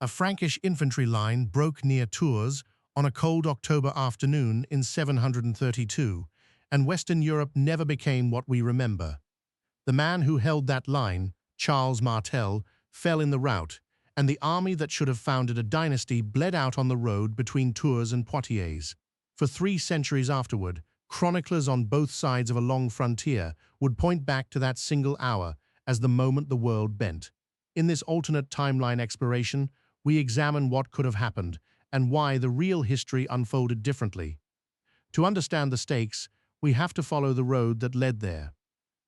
A Frankish infantry line broke near Tours on a cold October afternoon in 732, and Western Europe never became what we remember. The man who held that line, Charles Martel, fell in the rout, and the army that should have founded a dynasty bled out on the road between Tours and Poitiers. For 3 centuries afterward, chroniclers on both sides of a long frontier would point back to that single hour as the moment the world bent. In this alternate timeline exploration, we examine what could have happened and why the real history unfolded differently. To understand the stakes, we have to follow the road that led there.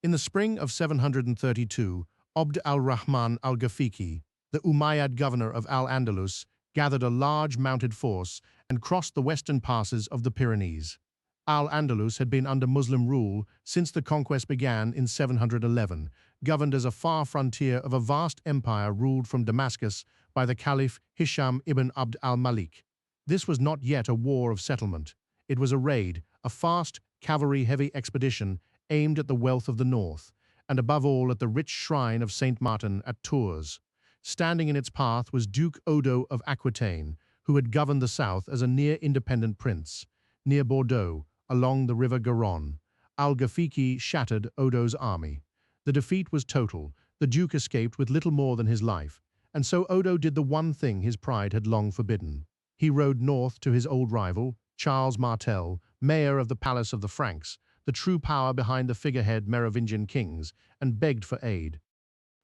In the spring of 732, Abd al-Rahman al-Ghafiqi, the Umayyad governor of Al-Andalus, gathered a large mounted force and crossed the western passes of the Pyrenees. Al-Andalus had been under Muslim rule since the conquest began in 711, governed as a far frontier of a vast empire ruled from Damascus by the Caliph Hisham ibn Abd al-Malik. This was not yet a war of settlement. It was a raid, a fast, cavalry-heavy expedition aimed at the wealth of the north, and above all at the rich shrine of Saint Martin at Tours. Standing in its path was Duke Odo of Aquitaine, who had governed the south as a near-independent prince. Near Bordeaux, along the river Garonne, al-Ghafiqi shattered Odo's army. The defeat was total. The Duke escaped with little more than his life, and so Odo did the one thing his pride had long forbidden. He rode north to his old rival, Charles Martel, mayor of the Palace of the Franks, the true power behind the figurehead Merovingian kings, and begged for aid.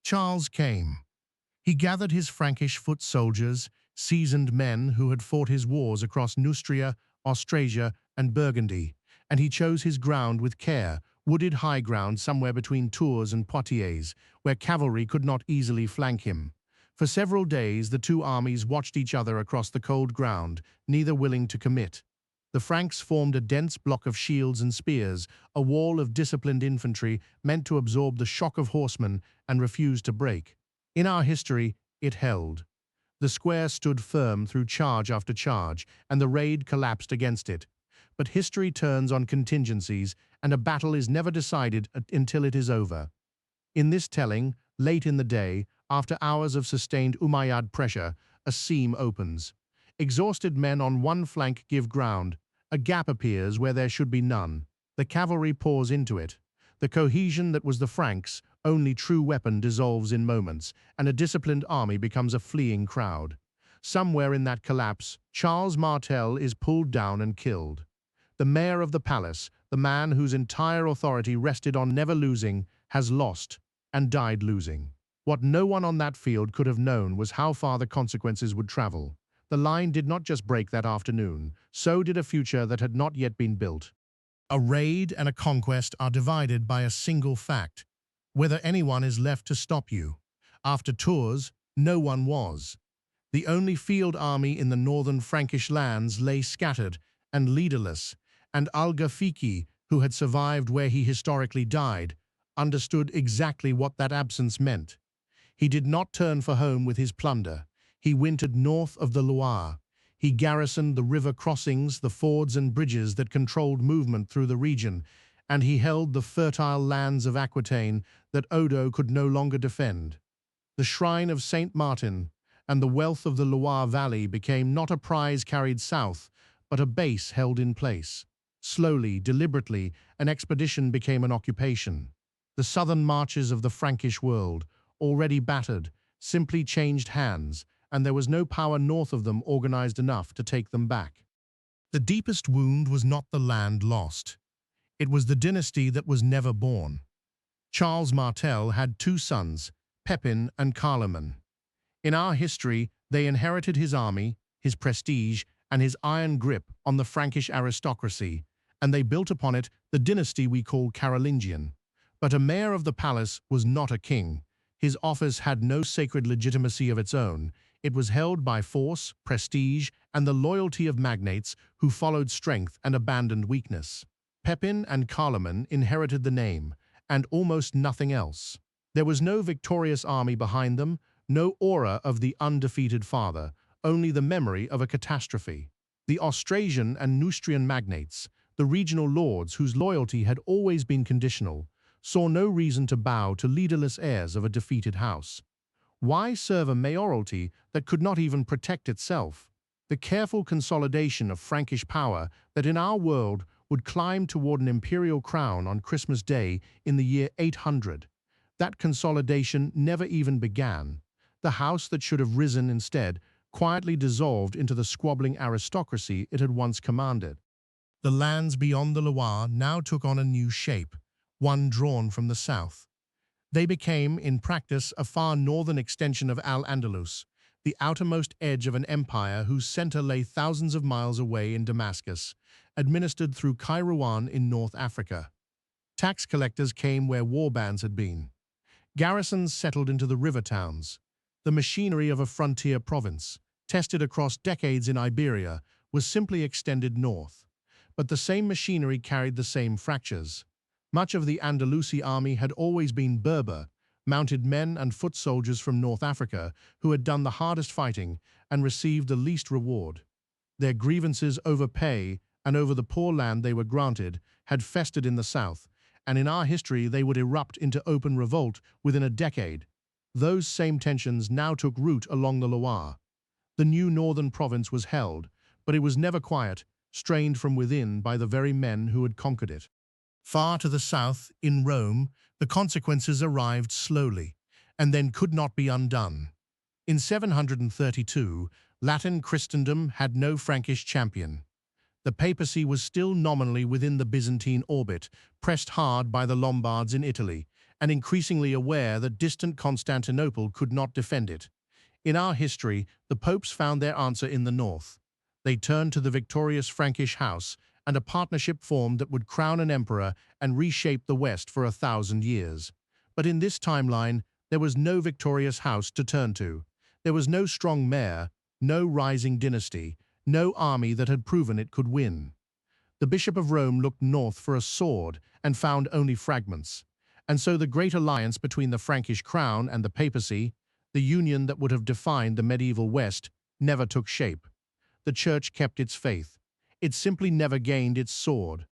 Charles came. He gathered his Frankish foot soldiers, seasoned men who had fought his wars across Neustria, Austrasia, and Burgundy, and he chose his ground with care, wooded high ground somewhere between Tours and Poitiers, where cavalry could not easily flank him. For several days the two armies watched each other across the cold ground, neither willing to commit. The Franks formed a dense block of shields and spears, a wall of disciplined infantry meant to absorb the shock of horsemen and refuse to break. In our history, it held. The square stood firm through charge after charge, and the raid collapsed against it. But history turns on contingencies, and a battle is never decided until it is over. In this telling, late in the day, after hours of sustained Umayyad pressure, a seam opens. Exhausted men on one flank give ground. A gap appears where there should be none. The cavalry pours into it. The cohesion that was the Franks' only true weapon dissolves in moments, and a disciplined army becomes a fleeing crowd. Somewhere in that collapse, Charles Martel is pulled down and killed. The mayor of the palace, the man whose entire authority rested on never losing, has lost and died losing. What no one on that field could have known was how far the consequences would travel. The line did not just break that afternoon, so did a future that had not yet been built. A raid and a conquest are divided by a single fact: whether anyone is left to stop you. After Tours, no one was. The only field army in the northern Frankish lands lay scattered and leaderless, and al-Ghafiqi, who had survived where he historically died, understood exactly what that absence meant. He did not turn for home with his plunder. He wintered north of the Loire. He garrisoned the river crossings, the fords and bridges that controlled movement through the region, and he held the fertile lands of Aquitaine that Odo could no longer defend. The shrine of Saint Martin and the wealth of the Loire Valley became not a prize carried south, but a base held in place. Slowly, deliberately, an expedition became an occupation. The southern marches of the Frankish world, already battered, simply changed hands, and there was no power north of them organized enough to take them back. The deepest wound was not the land lost. It was the dynasty that was never born. Charles Martel had 2 sons, Pepin and Carloman. In our history, they inherited his army, his prestige, and his iron grip on the Frankish aristocracy, and they built upon it the dynasty we call Carolingian. But a mayor of the palace was not a king. His office had no sacred legitimacy of its own. It was held by force, prestige, and the loyalty of magnates who followed strength and abandoned weakness. Pepin and Carloman inherited the name, and almost nothing else. There was no victorious army behind them, no aura of the undefeated father, only the memory of a catastrophe. The Austrasian and Neustrian magnates, the regional lords whose loyalty had always been conditional, saw no reason to bow to leaderless heirs of a defeated house. Why serve a mayoralty that could not even protect itself? The careful consolidation of Frankish power that in our world would climb toward an imperial crown on Christmas Day in the year 800. That consolidation never even began. The house that should have risen instead quietly dissolved into the squabbling aristocracy it had once commanded. The lands beyond the Loire now took on a new shape, one drawn from the south. They became, in practice, a far northern extension of Al-Andalus, the outermost edge of an empire whose center lay thousands of miles away in Damascus, administered through Kairouan in North Africa. Tax collectors came where warbands had been. Garrisons settled into the river towns. The machinery of a frontier province, tested across decades in Iberia, was simply extended north. But the same machinery carried the same fractures. Much of the Andalusi army had always been Berber, mounted men and foot soldiers from North Africa who had done the hardest fighting and received the least reward. Their grievances over pay and over the poor land they were granted had festered in the south, and in our history they would erupt into open revolt within a decade. Those same tensions now took root along the Loire. The new northern province was held, but it was never quiet, strained from within by the very men who had conquered it. Far to the south, in Rome, the consequences arrived slowly, and then could not be undone. In 732, Latin Christendom had no Frankish champion. The papacy was still nominally within the Byzantine orbit, pressed hard by the Lombards in Italy, and increasingly aware that distant Constantinople could not defend it. In our history, the popes found their answer in the north. They turned to the victorious Frankish house, and a partnership formed that would crown an emperor and reshape the West for 1,000 years. But in this timeline, there was no victorious house to turn to. There was no strong mayor, no rising dynasty, no army that had proven it could win. The Bishop of Rome looked north for a sword and found only fragments. And so the great alliance between the Frankish crown and the papacy, the union that would have defined the medieval West, never took shape. The church kept its faith. It simply never gained its sword.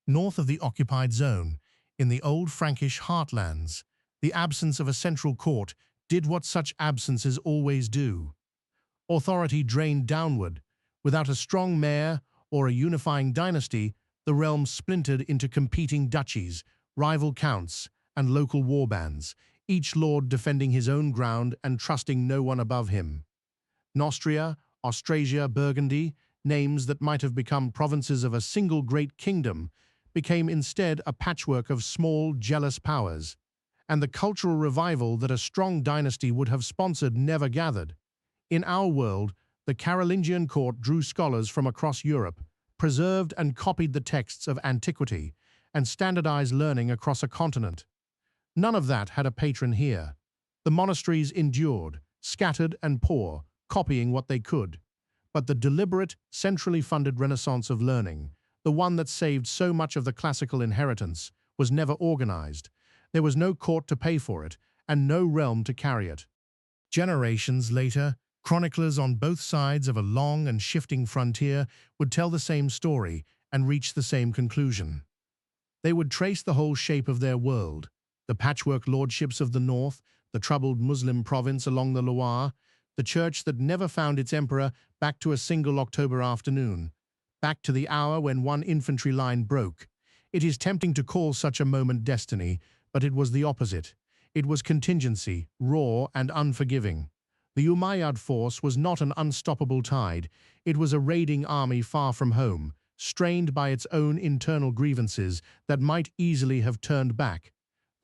North of the occupied zone, in the old Frankish heartlands, the absence of a central court did what such absences always do. Authority drained downward. Without a strong mayor or a unifying dynasty, the realm splintered into competing duchies, rival counts, and local warbands, each lord defending his own ground and trusting no one above him. Neustria, Austrasia, Burgundy, names that might have become provinces of a single great kingdom, became instead a patchwork of small, jealous powers, and the cultural revival that a strong dynasty would have sponsored never gathered. In our world, the Carolingian court drew scholars from across Europe, preserved and copied the texts of antiquity, and standardized learning across a continent. None of that had a patron here. The monasteries endured, scattered and poor, copying what they could. But the deliberate, centrally funded renaissance of learning, the one that saved so much of the classical inheritance, was never organized. There was no court to pay for it, and no realm to carry it. Generations later, chroniclers on both sides of a long and shifting frontier would tell the same story and reach the same conclusion. They would trace the whole shape of their world, the patchwork lordships of the north, the troubled Muslim province along the Loire, the church that never found its emperor, back to a single October afternoon, back to the hour when one infantry line broke. It is tempting to call such a moment destiny, but it was the opposite. It was contingency, raw and unforgiving. The Umayyad force was not an unstoppable tide. It was a raiding army far from home, strained by its own internal grievances that might easily have turned back.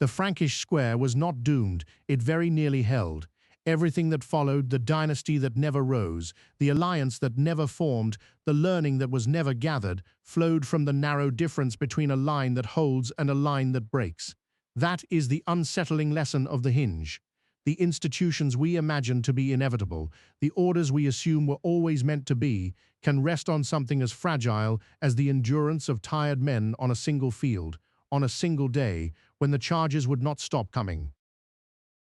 The Frankish square was not doomed, it very nearly held. Everything that followed, the dynasty that never rose, the alliance that never formed, the learning that was never gathered, flowed from the narrow difference between a line that holds and a line that breaks. That is the unsettling lesson of the Hinge. The institutions we imagine to be inevitable, the orders we assume were always meant to be, can rest on something as fragile as the endurance of tired men on a single field, on a single day, when the charges would not stop coming.